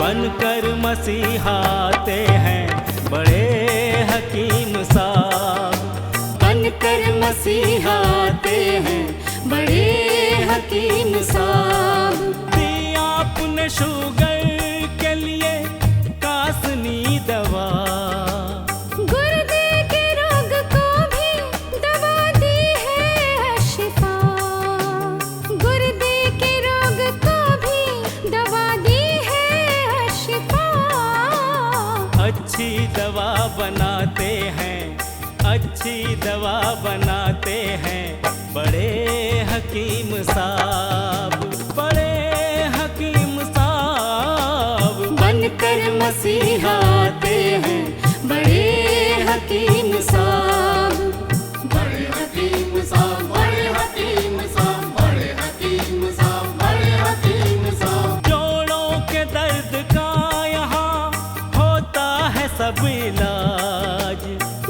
बनकर मसीहाते हैं बड़े हकीम साहब। बनकर मसीहाते हैं बड़े हकीम साहब। दिया आपने शुगर के लिए कासनी दवा, गुर्दे के रोग को भी दवा दी है शिफा। गुर्दे के रोग को भी दवा दी है शिफा। अच्छी दवा बनाते हैं, अच्छी दवा बनाते हैं बड़े हकीम साहब, बड़े हकीम साहब। बनकर मसीहाते हैं बड़े हकीम साहब। बड़े हकीम साहब, बड़े हकीम साहब, बड़े हकीम साहब, बड़े हकीम साहब। जोड़ों के दर्द का यहाँ होता है सब इलाज,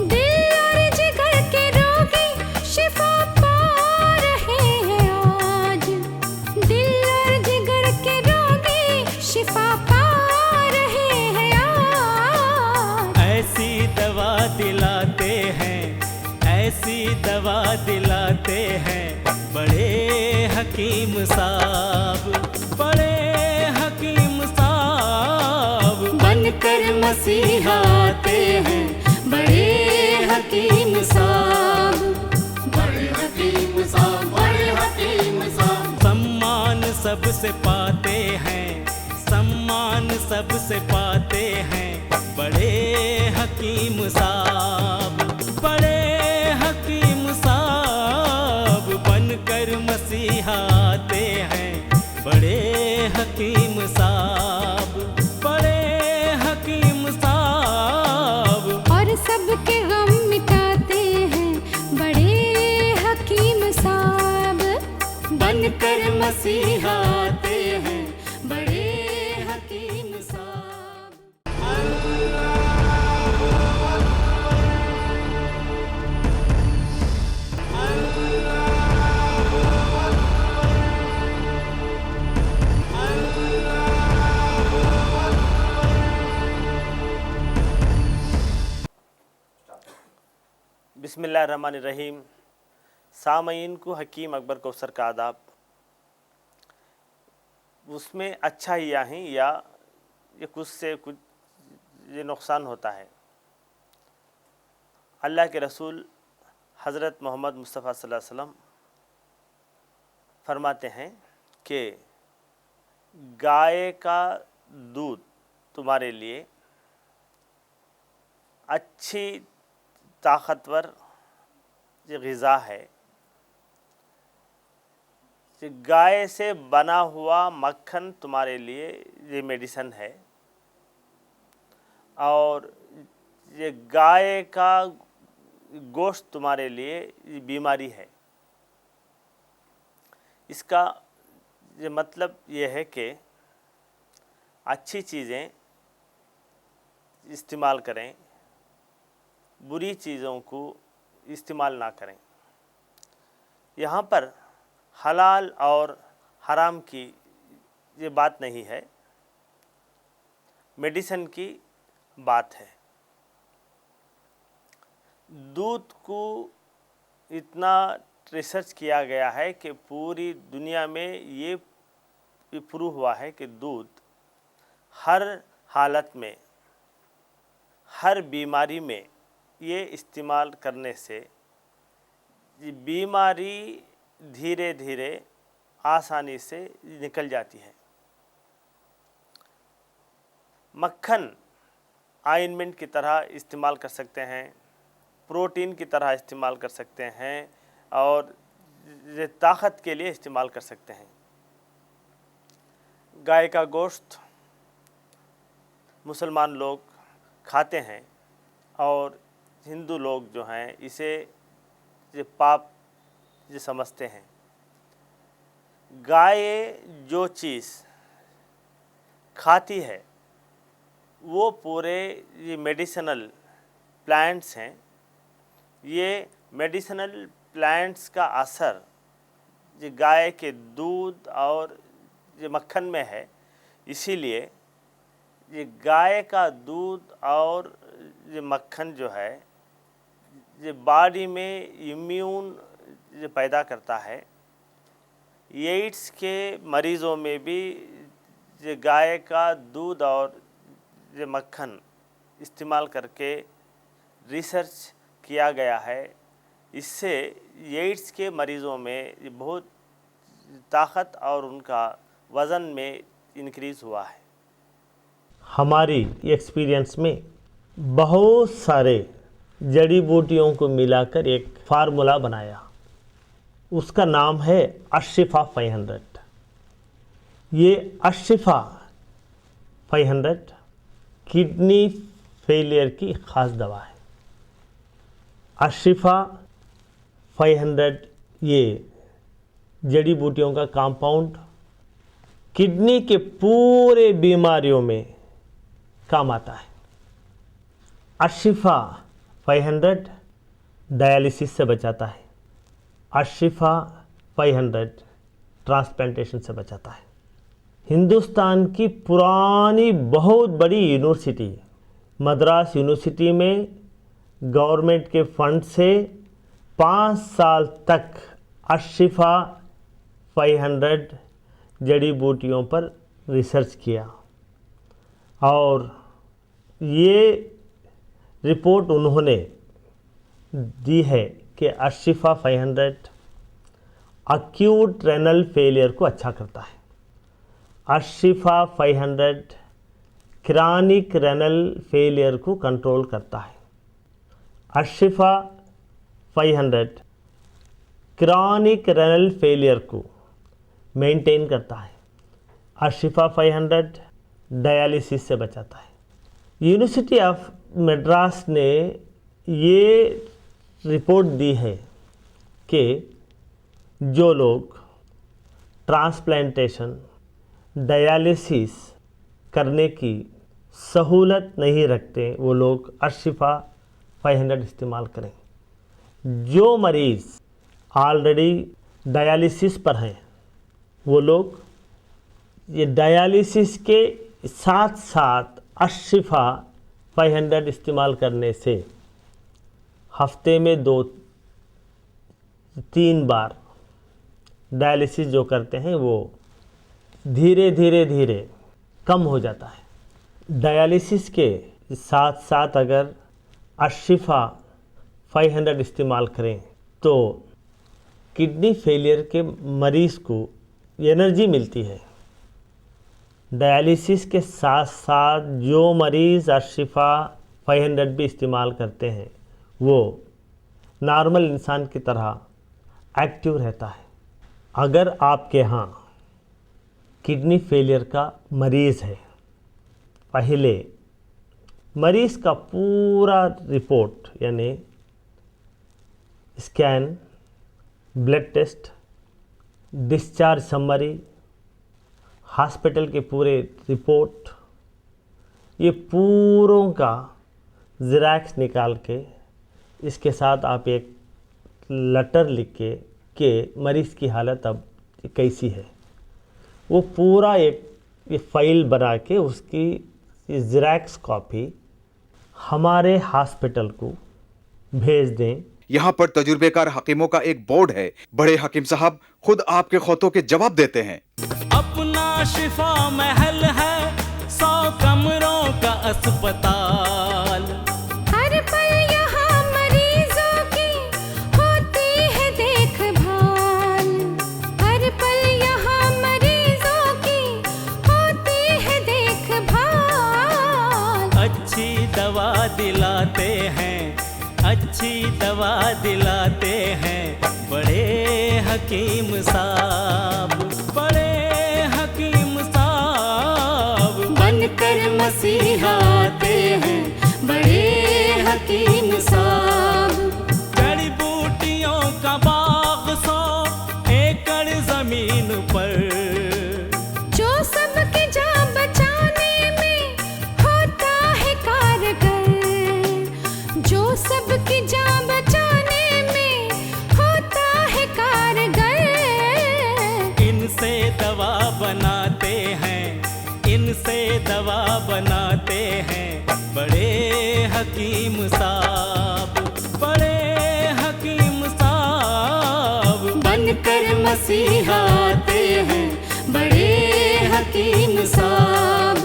दिल और जिगर के रोगी शिफा पा रहे हैं आज। दिल और जिगर के रोगी शिफा पा रहे हैं आज। ऐसी दवा दिलाते हैं, ऐसी दवा दिलाते हैं बड़े हकीम साहब, बड़े हकीम साहब। बनकर मसीहाते हैं बड़े हकीम साहब। बड़े हकीम साहब, बड़े हकीम साहब। सम्मान सबसे पाते हैं, सम्मान सबसे पाते हैं बड़े हकीम साहब, बड़े हकीम साहब। बनकर मसीहाते हैं बड़े हकीम साहब, बड़े हकीम साहब। और सबके गम मिटाते हैं बड़े हकीम साहब। बनकर मसीहाते हैं बड़े हकीम साहब। बिस्मिल्लाहिर्रहमानिर्रहीम। सामईन को हकीम अकबर कौसर का आदाब। उसमें अच्छा ही है या ये कुछ से कुछ ये नुकसान होता है। अल्लाह के रसूल हज़रत मोहम्मद मुस्तफ़ा सल्लल्लाहु अलैहि वसल्लम फरमाते हैं कि गाय का दूध तुम्हारे लिए अच्छी ताकतवर ये ग़िज़ा है। ये गाय से बना हुआ मक्खन तुम्हारे लिए ये मेडिसन है, और ये गाय का गोश्त तुम्हारे लिए ये बीमारी है। इसका ये मतलब ये है कि अच्छी चीज़ें इस्तेमाल करें, बुरी चीज़ों को इस्तेमाल ना करें। यहाँ पर हलाल और हराम की ये बात नहीं है, मेडिसिन की बात है। दूध को इतना रिसर्च किया गया है कि पूरी दुनिया में ये प्रूव हुआ है कि दूध हर हालत में, हर बीमारी में ये इस्तेमाल करने से ये बीमारी धीरे धीरे आसानी से निकल जाती है। मक्खन आइनमेंट की तरह इस्तेमाल कर सकते हैं, प्रोटीन की तरह इस्तेमाल कर सकते हैं, और ये ताकत के लिए इस्तेमाल कर सकते हैं। गाय का गोश्त मुसलमान लोग खाते हैं, और हिंदू लोग जो हैं इसे ये पाप ये समझते हैं। गाय जो चीज़ खाती है वो पूरे ये मेडिसिनल प्लांट्स हैं। ये मेडिसिनल प्लांट्स का असर ये गाय के दूध और ये मक्खन में है। इसीलिए ये गाय का दूध और ये मक्खन जो है ये बॉडी में इम्यून ये पैदा करता है। एड्स के मरीज़ों में भी ये गाय का दूध और ये मक्खन इस्तेमाल करके रिसर्च किया गया है। इससे एड्स के मरीज़ों में ये बहुत ताकत और उनका वज़न में इंक्रीज़ हुआ है। हमारी एक्सपीरियंस में बहुत सारे जड़ी बूटियों को मिलाकर एक फार्मूला बनाया, उसका नाम है अशिफा 500। ये अशिफा 500 किडनी फेलियर की ख़ास दवा है। अशिफा 500 ये जड़ी बूटियों का कंपाउंड किडनी के पूरे बीमारियों में काम आता है। अशिफा 500 डायलिसिस से बचाता है। अशिफा 500 ट्रांसप्लांटेशन से बचाता है। हिंदुस्तान की पुरानी बहुत बड़ी यूनिवर्सिटी मद्रास यूनिवर्सिटी में गवर्नमेंट के फंड से 5 साल तक अशिफा 500 जड़ी बूटियों पर रिसर्च किया और ये रिपोर्ट उन्होंने दी है कि अशिफा 500 अक्यूट रेनल फेलियर को अच्छा करता है। अशिफा 500 क्रॉनिक रेनल फेलियर को कंट्रोल करता है। अशिफा 500 क्रॉनिक रेनल फेलियर को मेंटेन करता है। अशिफा 500 डायलिसिस से बचाता है। यूनिवर्सिटी ऑफ मद्रास ने ये रिपोर्ट दी है कि जो लोग ट्रांसप्लांटेशन डायलिसिस करने की सहूलत नहीं रखते वो लोग अशिफा 500 इस्तेमाल करें। जो मरीज़ ऑलरेडी डायलिसिस पर हैं वो लोग ये डायलिसिस के साथ साथ अशिफा 500 इस्तेमाल करने से हफ्ते में 2-3 बार डायलिसिस जो करते हैं वो धीरे धीरे कम हो जाता है। डायलिसिस के साथ साथ अगर अशिफा 500 इस्तेमाल करें तो किडनी फेलियर के मरीज़ को एनर्जी मिलती है। डायलिसिस के साथ साथ जो मरीज़ अशिफा 500 भी इस्तेमाल करते हैं वो नॉर्मल इंसान की तरह एक्टिव रहता है। अगर आपके यहाँ किडनी फेलियर का मरीज़ है, पहले मरीज़ का पूरा रिपोर्ट यानी scan, blood test, discharge summary, hospital के पूरे रिपोर्ट, ये पूरों का ज़ेरॉक्स निकाल के इसके साथ आप एक लेटर लिख के मरीज़ की हालत अब कैसी है वो पूरा एक फाइल बना के उसकी ज़ेरॉक्स कॉपी हमारे हॉस्पिटल को भेज दें। यहाँ पर तजुर्बेकार हकीमों का एक बोर्ड है। बड़े हकीम साहब खुद आपके खौतों के जवाब देते हैं। अपना शिफा महल है 100 कमरों का अस्पताल। हर पल यहाँ मरीजों की होती है देखभाल। हर पल यहाँ मरीजों की होती है देखभाल। अच्छी दवा दिलाते हैं, अच्छी दवा दिलाते हैं बड़े हकीम साहब, बड़े हकीम साहब बनकर मसीहा आते हैं बड़े हकीम साहब। जड़ी बूटियों का बाग 100 एकड़ जमीन पर, जो सबकी जान बचाने में होता है कारगर। जो सबकी जान बचाने में होता है कारगर। इनसे दवा बनाते हैं, इनसे दवा बनाते हैं बड़े हकीम साहब, बड़े हकीम साहब बनकर मसीहा आते हैं बड़े हकीम साहब।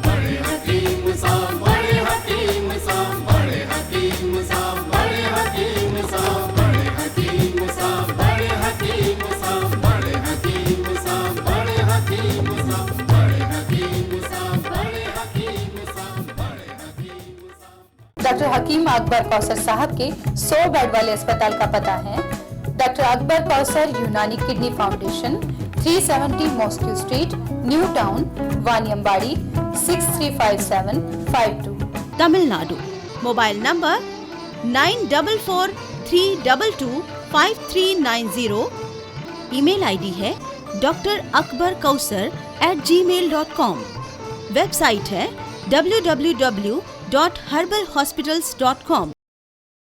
बड़े हकीम साहब, बड़े हकीम साहब, बड़े हकीम साहब, बड़े हकीम साहब, बड़े हकीम साहब, बड़े हकीम साहब, बड़े हकीम साहब, बड़े हकीम साहब, बड़े हकीम साहब, बड़े हकीम साहब, बड़े हकीम साहब। डॉक्टर हकीम अकबर कौसर साहब के 100 बेड वाले अस्पताल का पता है doctor Akbar Kausar Unani kidney foundation, 370 mosque street, new town, Vaniyambadi, 635752, Tamil Nadu. Mobile number 9443225390। Email ID है drakbarkausar@gmail.com। वेबसाइट है www.herbalhospitals.com।